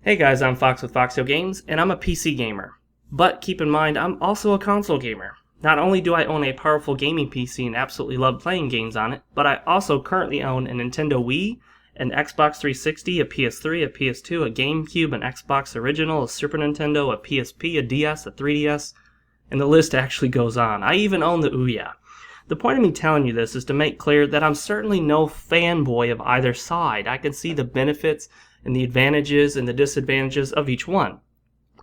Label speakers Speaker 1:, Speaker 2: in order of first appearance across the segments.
Speaker 1: Hey guys, I'm Fox with Foxtail Games, and I'm a PC gamer. But keep in mind, I'm also a console gamer. Not only do I own a powerful gaming PC and absolutely love playing games on it, but I also currently own a Nintendo Wii, an Xbox 360, a PS3, a PS2, a GameCube, an Xbox Original, a Super Nintendo, a PSP, a DS, a 3DS, and the list actually goes on. I even own the Ouya. The point of me telling you this is to make clear that I'm certainly no fanboy of either side. I can see the benefits and the advantages and the disadvantages of each one.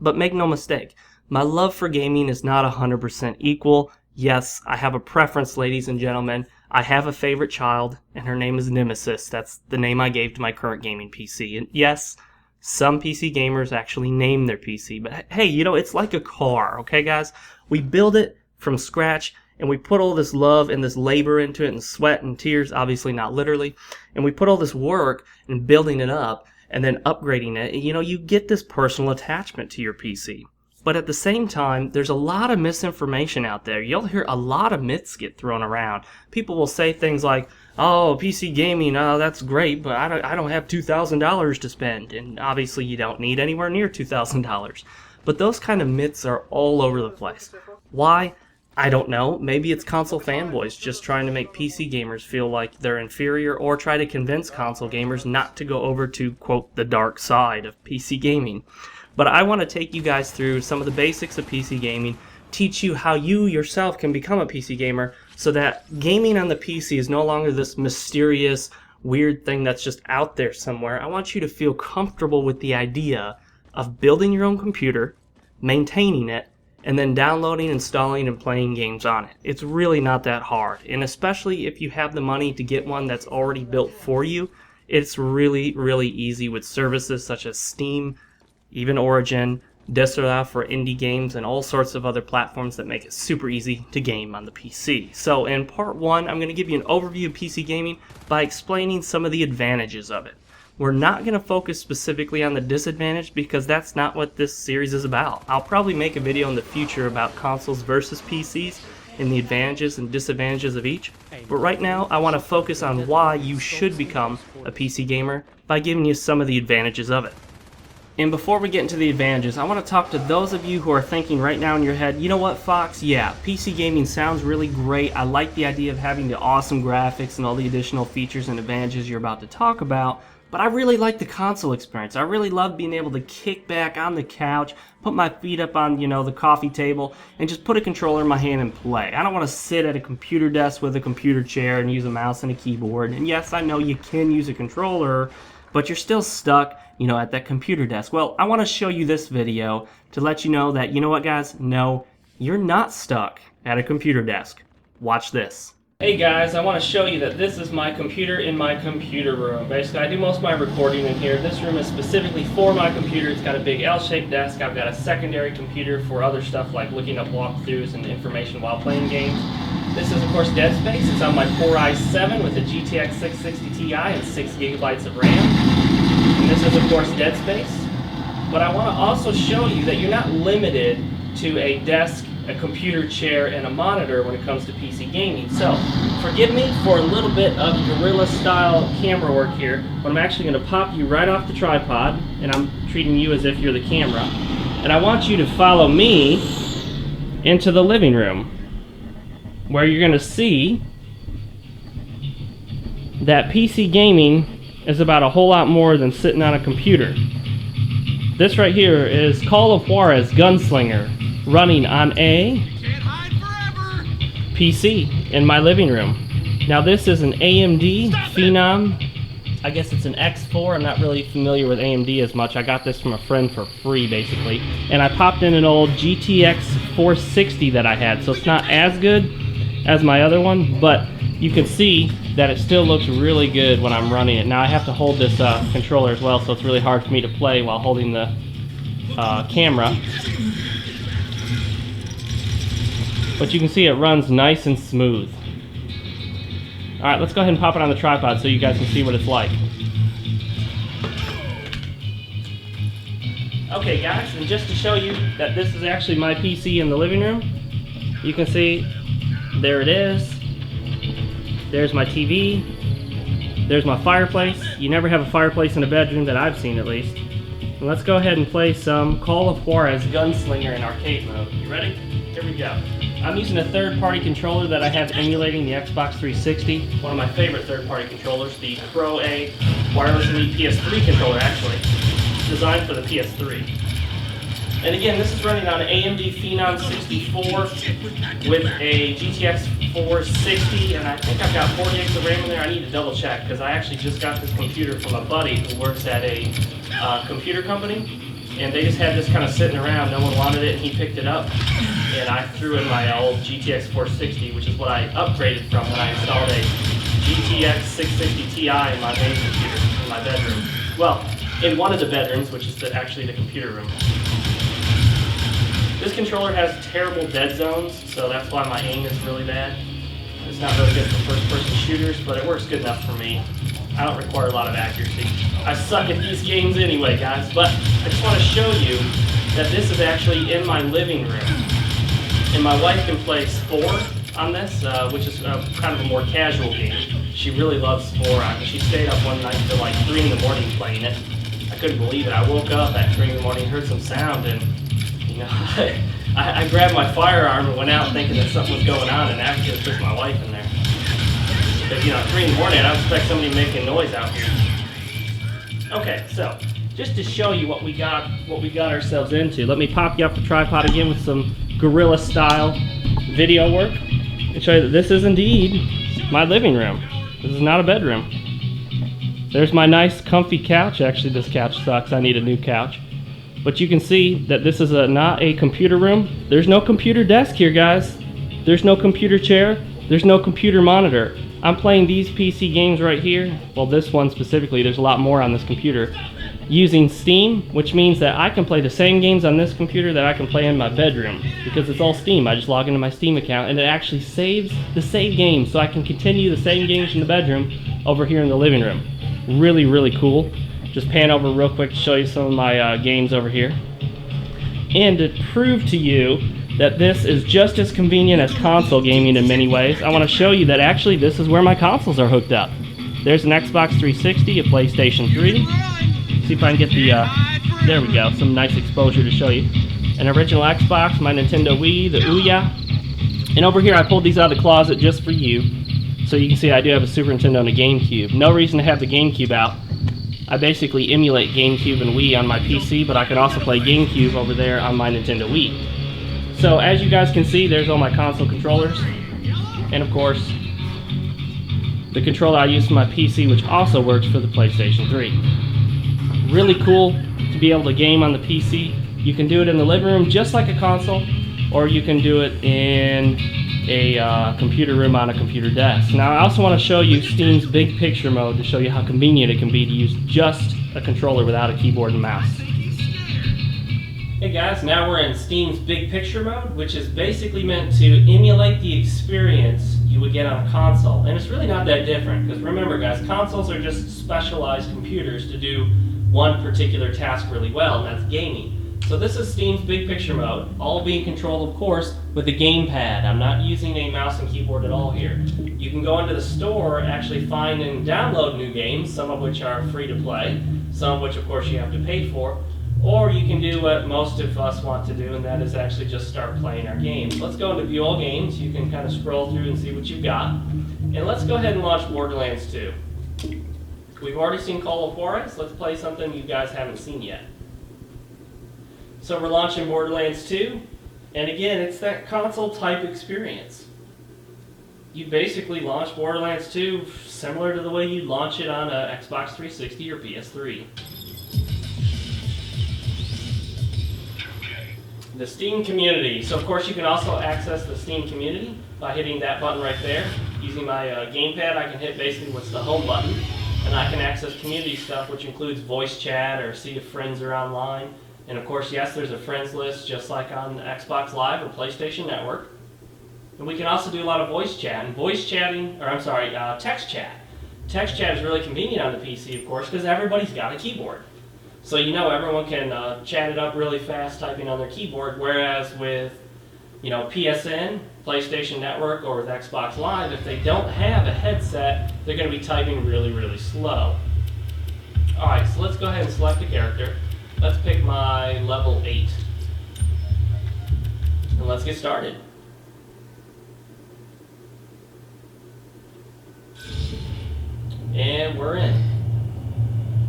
Speaker 1: But make no mistake, my love for gaming is not 100% equal. Yes, I have a preference, ladies and gentlemen. I have a favorite child, and her name is Nemesis. That's the name I gave to my current gaming PC. And yes, some PC gamers actually name their PC. But hey, it's like a car, okay guys? We build it from scratch, and we put all this love and this labor into it, and sweat and tears, obviously not literally. And we put all this work in building it up, and then upgrading it, you get this personal attachment to your PC. But at the same time, there's a lot of misinformation out there. You'll hear a lot of myths get thrown around. People will say things like, oh, PC gaming, that's great, but I don't have $2,000 to spend. And obviously you don't need anywhere near $2,000. But those kind of myths are all over the place. Why? I don't know. Maybe it's console fanboys just trying to make PC gamers feel like they're inferior, or try to convince console gamers not to go over to, quote, the dark side of PC gaming. But I want to take you guys through some of the basics of PC gaming, teach you how you yourself can become a PC gamer, so that gaming on the PC is no longer this mysterious, weird thing that's just out there somewhere. I want you to feel comfortable with the idea of building your own computer, maintaining it, and then downloading, installing, and playing games on it. It's really not that hard, and especially if you have the money to get one that's already built for you, it's really, really easy with services such as Steam, even Origin, Desktop for indie games, and all sorts of other platforms that make it super easy to game on the PC. So in part one, I'm going to give you an overview of PC gaming by explaining some of the advantages of it. We're not going to focus specifically on the disadvantage because that's not what this series is about. I'll probably make a video in the future about consoles versus PCs and the advantages and disadvantages of each. But right now, I want to focus on why you should become a PC gamer by giving you some of the advantages of it. And before we get into the advantages, I want to talk to those of you who are thinking right now in your head, you know what, Fox? Yeah, PC gaming sounds really great. I like the idea of having the awesome graphics and all the additional features and advantages you're about to talk about. But I really like the console experience. I really love being able to kick back on the couch, put my feet up on, the coffee table, and just put a controller in my hand and play. I don't want to sit at a computer desk with a computer chair and use a mouse and a keyboard. And yes, I know you can use a controller, but you're still stuck, at that computer desk. Well, I want to show you this video to let you know that, you know what, guys? No, you're not stuck at a computer desk. Watch this. Hey guys, I want to show you that this is my computer in my computer room. Basically, I do most of my recording in here. This room is specifically for my computer. It's got a big L-shaped desk. I've got a secondary computer for other stuff like looking up walkthroughs and information while playing games. This is, of course, Dead Space. It's on my Core i7 with a GTX 660 Ti and 6 gigabytes of RAM. And this is, of course, Dead Space. But I want to also show you that you're not limited to a desk, a computer chair, and a monitor when it comes to PC gaming. So, forgive me for a little bit of guerrilla-style camera work here, but I'm actually going to pop you right off the tripod, and I'm treating you as if you're the camera. And I want you to follow me into the living room, where you're going to see that PC gaming is about a whole lot more than sitting on a computer. This right here is Call of Juarez Gunslinger, running on a PC in my living room. Now this is an AMD Phenom, I guess it's an X4, I'm not really familiar with AMD as much. I got this from a friend for free basically. And I popped in an old GTX 460 that I had, so it's not as good as my other one, but you can see that it still looks really good when I'm running it. Now I have to hold this controller as well, so it's really hard for me to play while holding the camera. But you can see it runs nice and smooth. Alright, let's go ahead and pop it on the tripod so you guys can see what it's like. Okay guys, and just to show you that this is actually my PC in the living room, you can see there it is. There's my TV. There's my fireplace. You never have a fireplace in a bedroom that I've seen, at least. And let's go ahead and play some Call of Juarez Gunslinger in arcade mode. You ready? Here we go. I'm using a third-party controller that I have emulating the Xbox 360. One of my favorite third-party controllers, the Pro A Wireless Elite PS3 controller, actually. Designed for the PS3. And again, this is running on an AMD Phenom 64 with a GTX 460, and I think I've got 4 gigs of RAM in there. I need to double check because I actually just got this computer from a buddy who works at a computer company, and they just had this kind of sitting around. No one wanted it, and he picked it up, and I threw in my old GTX 460, which is what I upgraded from when I installed a GTX 660 Ti in my main computer in my bedroom. Well, in one of the bedrooms, which is actually the computer room. This controller has terrible dead zones, so that's why my aim is really bad. It's not really good for first-person shooters, but it works good enough for me. I don't require a lot of accuracy. I suck at these games anyway, guys, but I just want to show you that this is actually in my living room. And my wife can play Spore on this, which is kind of a more casual game. She really loves Spore. She stayed up one night till like 3 in the morning playing it. I couldn't believe it. I woke up at 3 in the morning, heard some sound, and I grabbed my firearm and went out thinking that something was going on, and actually it was just my wife in there. But 3 in the morning, I don't expect somebody making noise out here. Okay, so just to show you what we got ourselves into, let me pop you up the tripod again with some guerrilla style video work and show you that this is indeed my living room. This is not a bedroom. There's my nice comfy couch. Actually, this couch sucks. I need a new couch. But you can see that this is not a computer room. There's no computer desk here, guys. There's no computer chair. There's no computer monitor. I'm playing these PC games right here. Well, this one specifically, there's a lot more on this computer. Using Steam, which means that I can play the same games on this computer that I can play in my bedroom. Because it's all Steam. I just log into my Steam account and it actually saves the save games. So I can continue the same games in the bedroom over here in the living room. Really, really cool. Just pan over real quick to show you some of my games over here. And to prove to you that this is just as convenient as console gaming in many ways, I want to show you that actually this is where my consoles are hooked up. There's an Xbox 360, a PlayStation 3. See if I can get the, there we go, some nice exposure to show you. An original Xbox, my Nintendo Wii, the Ouya. And over here I pulled these out of the closet just for you. So you can see I do have a Super Nintendo and a GameCube. No reason to have the GameCube out. I basically emulate GameCube and Wii on my PC, but I can also play GameCube over there on my Nintendo Wii. So as you guys can see, there's all my console controllers. And of course, the controller I use for my PC, which also works for the PlayStation 3. Really cool to be able to game on the PC. You can do it in the living room just like a console, or you can do it in a computer room on a computer desk. Now I also want to show you Steam's big picture mode to show you how convenient it can be to use just a controller without a keyboard and mouse. Hey guys, now we're in Steam's big picture mode, which is basically meant to emulate the experience you would get on a console. And it's really not that different, because remember guys, consoles are just specialized computers to do one particular task really well, and that's gaming. So this is Steam's big picture mode, all being controlled, of course, with a gamepad. I'm not using a mouse and keyboard at all here. You can go into the store, actually find and download new games, some of which are free to play, some of which, of course, you have to pay for, or you can do what most of us want to do, and that is actually just start playing our games. Let's go into View All Games. You can kind of scroll through and see what you've got. And let's go ahead and launch Borderlands 2. We've already seen Call of Juarez. Let's play something you guys haven't seen yet. So we're launching Borderlands 2, and again, it's that console type experience. You basically launch Borderlands 2 similar to the way you launch it on a Xbox 360 or PS3. The Steam community. So of course you can also access the Steam community by hitting that button right there. Using my gamepad, I can hit basically what's the home button, and I can access community stuff, which includes voice chat or see if friends are online. And of course, yes, there's a friends list just like on Xbox Live or PlayStation Network. And we can also do a lot of voice chat. And text chat. Text chat is really convenient on the PC, of course, because everybody's got a keyboard. So everyone can chat it up really fast typing on their keyboard, whereas with PSN, PlayStation Network, or with Xbox Live, if they don't have a headset, they're going to be typing really, really slow. Alright, so let's go ahead and select a character. Let's pick my level 8. And let's get started. And we're in.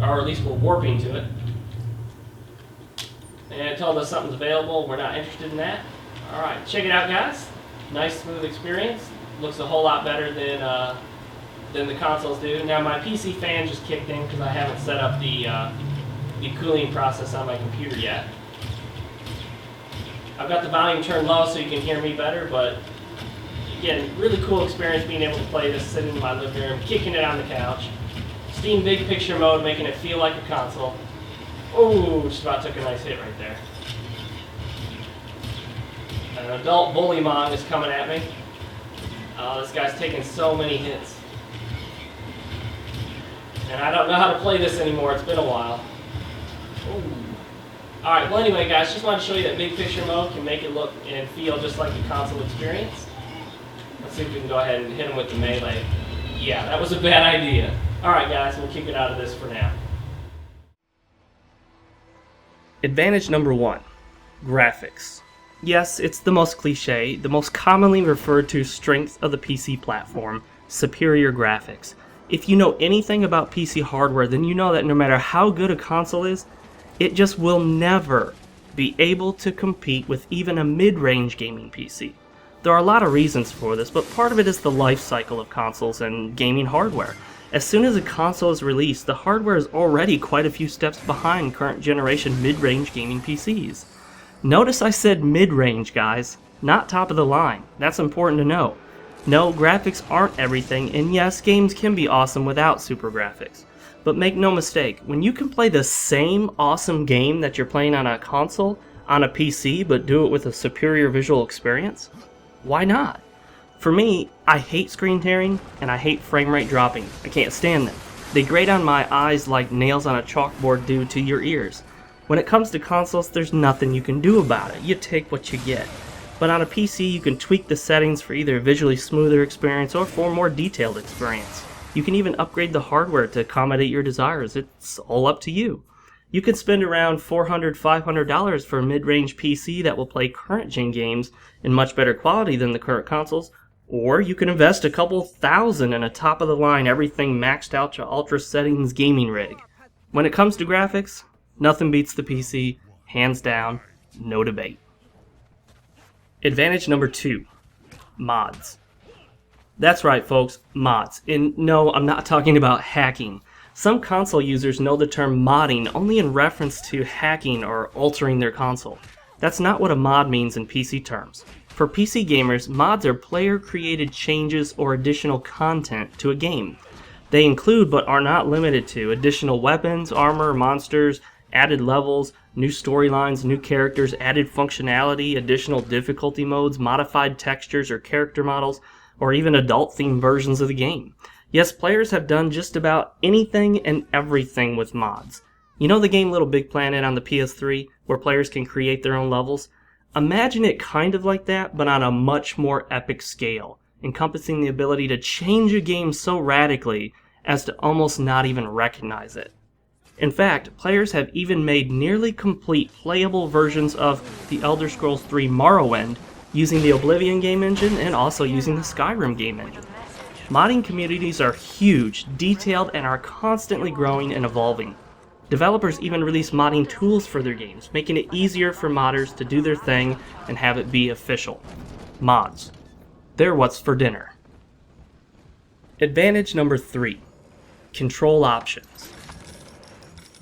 Speaker 1: Or at least we're warping to it. And it told us something's available. We're not interested in that. Alright, check it out, guys. Nice, smooth experience. Looks a whole lot better than the consoles do. Now, my PC fan just kicked in because I haven't set up the cooling process on my computer yet. I've got the volume turned low so you can hear me better, but again, really cool experience being able to play this sitting in my living room, kicking it on the couch. Steam big picture mode, making it feel like a console. Oh, just about took a nice hit right there. An adult bullymong is coming at me. Oh, this guy's taking so many hits. And I don't know how to play this anymore, it's been a while. Alright, well anyway guys, just wanted to show you that big picture mode can make it look and feel just like a console experience. Let's see if we can go ahead and hit him with the melee. Yeah, that was a bad idea. Alright guys, we'll kick it out of this for now. Advantage number 1, graphics. Yes, it's the most cliche, the most commonly referred to strength of the PC platform, superior graphics. If you know anything about PC hardware, then you know that no matter how good a console is, it just will never be able to compete with even a mid-range gaming PC. There are a lot of reasons for this, but part of it is the life cycle of consoles and gaming hardware. As soon as a console is released, the hardware is already quite a few steps behind current generation mid-range gaming PCs. Notice I said mid-range, guys, not top of the line. That's important to know. No, graphics aren't everything, and yes, games can be awesome without super graphics. But make no mistake, when you can play the same awesome game that you're playing on a console, on a PC, but do it with a superior visual experience, why not? For me, I hate screen tearing, and I hate frame rate dropping. I can't stand them. They grate on my eyes like nails on a chalkboard do to your ears. When it comes to consoles, there's nothing you can do about it. You take what you get. But on a PC, you can tweak the settings for either a visually smoother experience or for a more detailed experience. You can even upgrade the hardware to accommodate your desires. It's all up to you. You can spend around $400, $500 for a mid-range PC that will play current-gen games in much better quality than the current consoles, or you can invest a couple thousand in a top-of-the-line, everything maxed out to ultra settings gaming rig. When it comes to graphics, nothing beats the PC, hands down, no debate. Advantage number 2, mods. That's right folks, mods. And no, I'm not talking about hacking. Some console users know the term modding only in reference to hacking or altering their console. That's not what a mod means in PC terms. For PC gamers, mods are player-created changes or additional content to a game. They include, but are not limited to, additional weapons, armor, monsters, added levels, new storylines, new characters, added functionality, additional difficulty modes, modified textures or character models, or even adult-themed versions of the game. Yes, players have done just about anything and everything with mods. You know the game Little Big Planet on the PS3, where players can create their own levels? Imagine it kind of like that, but on a much more epic scale, encompassing the ability to change a game so radically as to almost not even recognize it. In fact, players have even made nearly complete playable versions of The Elder Scrolls III Morrowind using the Oblivion game engine and also using the Skyrim game engine. Modding communities are huge, detailed, and are constantly growing and evolving. Developers even release modding tools for their games, making it easier for modders to do their thing and have it be official. Mods. They're what's for dinner. Advantage number 3. Control options.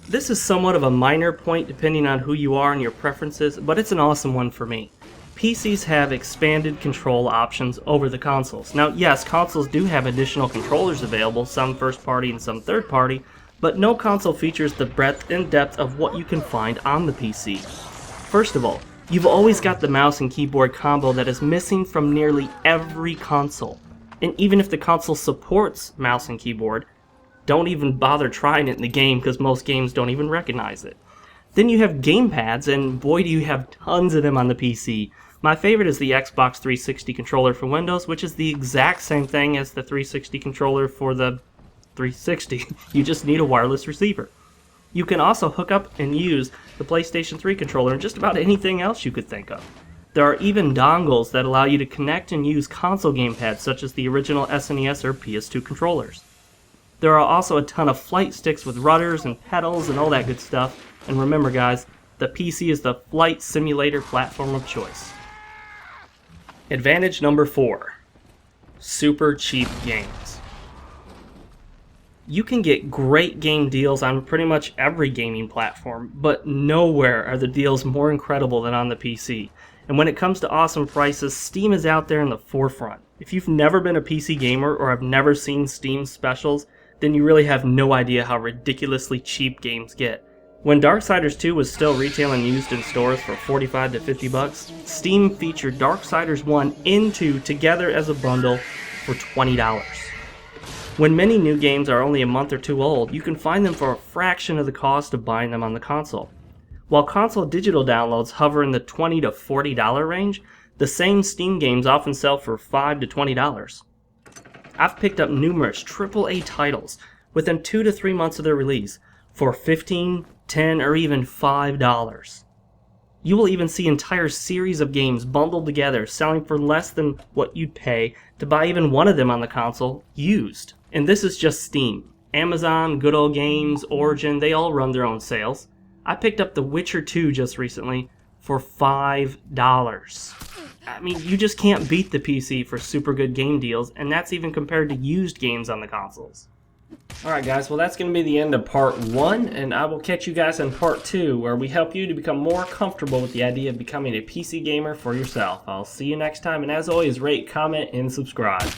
Speaker 1: This is somewhat of a minor point depending on who you are and your preferences, but it's an awesome one for me. PCs have expanded control options over the consoles. Now yes, consoles do have additional controllers available, some first party and some third party, but no console features the breadth and depth of what you can find on the PC. First of all, you've always got the mouse and keyboard combo that is missing from nearly every console. And even if the console supports mouse and keyboard, don't even bother trying it in the game because most games don't even recognize it. Then you have gamepads, and boy do you have tons of them on the PC. My favorite is the Xbox 360 controller for Windows, which is the exact same thing as the 360 controller for the 360. You just need a wireless receiver. You can also hook up and use the PlayStation 3 controller and just about anything else you could think of. There are even dongles that allow you to connect and use console gamepads such as the original SNES or PS2 controllers. There are also a ton of flight sticks with rudders and pedals and all that good stuff. And remember guys, the PC is the flight simulator platform of choice. Advantage number 4. Super cheap games. You can get great game deals on pretty much every gaming platform, but nowhere are the deals more incredible than on the PC. And when it comes to awesome prices, Steam is out there in the forefront. If you've never been a PC gamer or have never seen Steam specials, then you really have no idea how ridiculously cheap games get. When Darksiders 2 was still retailing used in stores for $45 to $50, Steam featured Darksiders 1 and 2 together as a bundle for $20. When many new games are only a month or two old, you can find them for a fraction of the cost of buying them on the console. While console digital downloads hover in the $20 to $40 range, the same Steam games often sell for $5 to $20. I've picked up numerous AAA titles within 2 to 3 months of their release for $15, $10, or even $5. You will even see entire series of games bundled together selling for less than what you'd pay to buy even one of them on the console used. And this is just Steam. Amazon, Good Old Games, Origin, they all run their own sales. I picked up The Witcher 2 just recently for $5. I mean, you just can't beat the PC for super good game deals, and that's even compared to used games on the consoles. Alright guys, well that's going to be the end of part 1, and I will catch you guys in part 2, where we help you to become more comfortable with the idea of becoming a PC gamer for yourself. I'll see you next time, and as always, rate, comment, and subscribe.